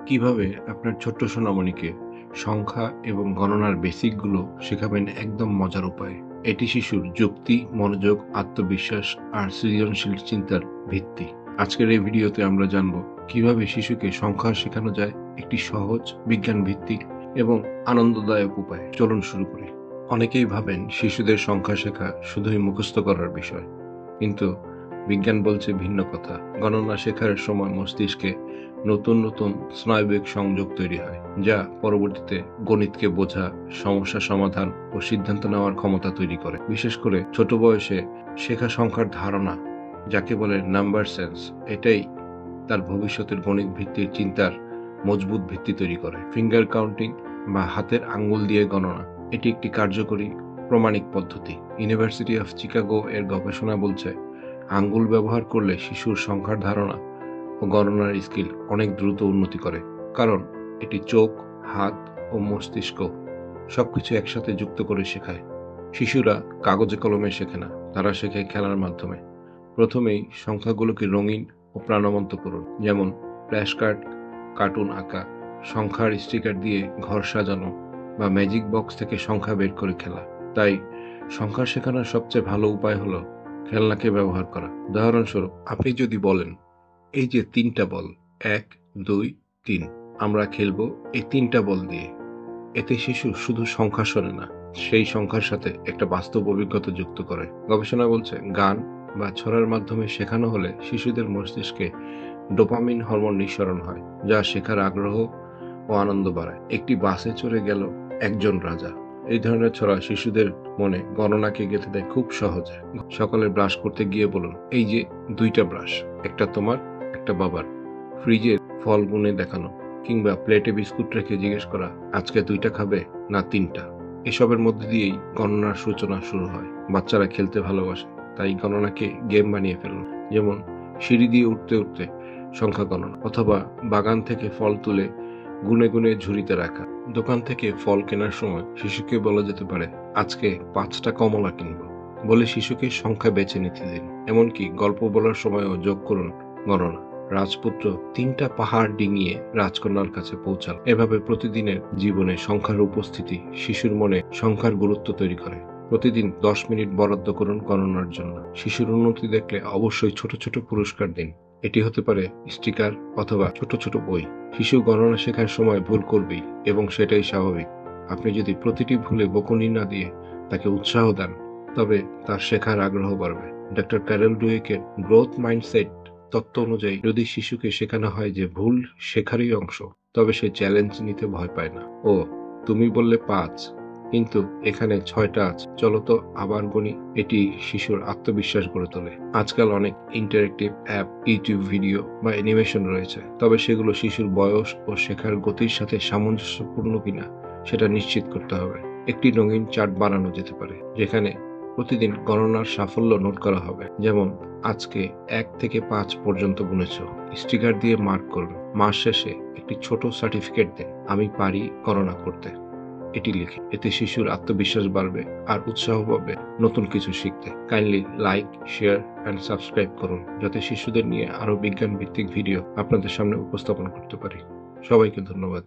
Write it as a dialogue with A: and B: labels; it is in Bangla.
A: কিভাবে আপনার ছোট্ট সোনামণিকে সংখ্যা এবং গণনার বেসিকগুলো শেখাবেন একদম মজার উপায়ে। এটি শিশুর যুক্তি, মনোযোগ, আত্মবিশ্বাস আর সৃজনশীল চিন্তার ভিত্তি। আজকের এই ভিডিওতে আমরা জানব কিভাবে শিশুকে সংখ্যা শেখানো যায় একটি সহজ, বিজ্ঞান ভিত্তিক এবং আনন্দদায়ক উপায়ে। চলুন শুরু করি। অনেকেই ভাবেন শিশুদের সংখ্যা শেখা শুধুই মুখস্থ করার বিষয়, কিন্তু বিজ্ঞান বলছে ভিন্ন কথা। গণনা শেখার সময় মস্তিষ্কে নতুন নতুন স্নায়বিক সংযোগ তৈরি হয়, যা পরবর্তীতে গণিতকে বোঝা, সমস্যা সমাধান ও সিদ্ধান্ত নেওয়ার ক্ষমতা তৈরি করে। বিশেষ করে ছোট বয়সে শেখা সংখ্যার ধারণা, যাকে বলে নাম্বার সেন্স, এটাই তার ভবিষ্যতের গণিত ভিত্তিক চিন্তার মজবুত ভিত্তি তৈরি করে। ফিঙ্গার কাউন্টিং বা হাতের আঙ্গুল দিয়ে গণনা এটি একটি কার্যকরী প্রমাণিক পদ্ধতি। ইউনিভার্সিটি অফ চিকাগো এর গবেষণা বলছে, আঙ্গুল ব্যবহার করলে শিশুর সংখ্যার ধারণা ও গণনার স্কিল অনেক দ্রুত উন্নতি করে, কারণ এটি চোখ, হাত ও মস্তিষ্ক সবকিছু একসাথে যুক্ত করে শেখায়। শিশুরা কাগজে কলমে শেখে না, তারা শেখে খেলার মাধ্যমে। প্রথমেই সংখ্যাগুলোকে রঙিন ও প্রাণবন্ত করুন, যেমন ফ্ল্যাশ কার্ড, কার্টুন আঁকা, সংখ্যার স্টিকার দিয়ে ঘর সাজানো বা ম্যাজিক বক্স থেকে সংখ্যা বের করে খেলা। তাই সংখ্যা শেখানোর সবচেয়ে ভালো উপায় হলো খেলনাকে ব্যবহার করা। উদাহরণস্বরূপ, আপনি যদি বলেন, এই যে 3টা বল, 1, 2, 3, আমরা খেলবো এই 3টা বল দিয়ে, এতে শিশু শুধু সংখ্যা শোনে না, সেই সংখ্যার সাথে একটা বাস্তব অভিজ্ঞতা যুক্ত করে। গবেষণা বলছে, গান বা ছড়ার মাধ্যমে শেখানো হলে শিশুদের মস্তিষ্কে ডোপামিন হরমোন নিঃসরণ হয়, যা শেখার আগ্রহ ও আনন্দ বাড়ায়। একটি বাসে চড়ে গেল একজন রাজা, এই ধরনের ছড়া শিশুদের মনে গণনাকে গেঁথে দেয় খুব সহজে। সকালে ব্রাশ করতে গিয়ে বলুন, এই যে 2টা ব্রাশ, একটা তোমার, একটা বাবার। ফ্রিজে ফল গুনে দেখানো, কিংবা প্লেটে বিস্কুট রেখে জিজ্ঞেস করা, আজকে 2টা খাবে না 3টা। এসবের মধ্যে দিয়েই গণনার সূচনা শুরু হয়। বাচ্চারা খেলতে ভালোবাসে, তাই গণনাকে গেম বানিয়ে ফেলুন, যেমন সিঁড়ি দিয়ে উঠতে উঠতে সংখ্যা গণনা, অথবা বাগান থেকে ফল তুলে গুনে গুনে ঝুড়িতে রাখা। দোকান থেকে ফল কেনার সময় শিশুকে বলা যেতে পারে, আজকে 5টা কমলা কিনবো, বলে শিশুকে সংখ্যা বেছে নিতে দিন। এমনকি গল্প বলার সময়ও যোগ করুন গণনা। রাজপুত্র 3টা পাহাড় ডিঙিয়ে রাজকন্যার কাছে পৌঁছাল। এভাবে প্রতিদিনের জীবনে সংখ্যার উপস্থিতি শিশুর মনে সংখ্যার গুরুত্ব তৈরি করে। প্রতিদিন 10 মিনিট বরাদ্দ করুন গণনার জন্য। শিশুর উন্নতি দেখলে অবশ্যই ছোট ছোট পুরস্কার দিন। এটি হতে পারে স্টিকার অথবা ছোট ছোট বই। শিশু গণনা শেখার সময় ভুল করবেই, এবং সেটাই স্বাভাবিক। আপনি যদি প্রতিটি ভুলে বকুনি না দিয়ে তাকে উৎসাহ দেন, তবে তার শেখার আগ্রহ বাড়বে। ডক্টর ক্যারল ডুয়েকের গ্রোথ মাইন্ডসেট তত্ত্ব অনুযায়ী, যদি শিশুকে শেখানো হয় যে ভুল শেখারই অংশ, তবে সে চ্যালেঞ্জ নিতে ভয় পায় না। ও, তুমি বললে 5, কিন্তু এখানে 6টা আছে, চলো তো আবার গণি। এটি শিশুর আত্মবিশ্বাস গড়ে তোলে। আজকাল অনেক ইন্টারেক্টিভ অ্যাপ, ইউটিউব ভিডিও বা অ্যানিমেশন রয়েছে, তবে সেগুলো শিশুর বয়স ও শেখার গতির সাথে সামঞ্জস্যপূর্ণ কিনা সেটা নিশ্চিত করতে হবে। একটি রঙিন চার্ট বানানো যেতে পারে, যেখানে প্রতিদিন গণনার সাফল্য নোট করা হবে, যেমন আজকে 1 থেকে 5 পর্যন্ত গুনেছ। স্টিকার দিয়ে মার্ক করুন। মাস শেষে একটি ছোট সার্টিফিকেট দিন, আমি পারি গণনা করতে, এটি লিখে। এতে শিশুর আত্মবিশ্বাস বাড়বে আর উৎসাহ পাবে নতুন কিছু শিখতে। Kindly like, share and subscribe করুন, যাতে শিশুদের নিয়ে আরো বিজ্ঞান ভিত্তিক ভিডিও আপনাদের সামনে উপস্থাপন করতে পারি। সবাইকে ধন্যবাদ।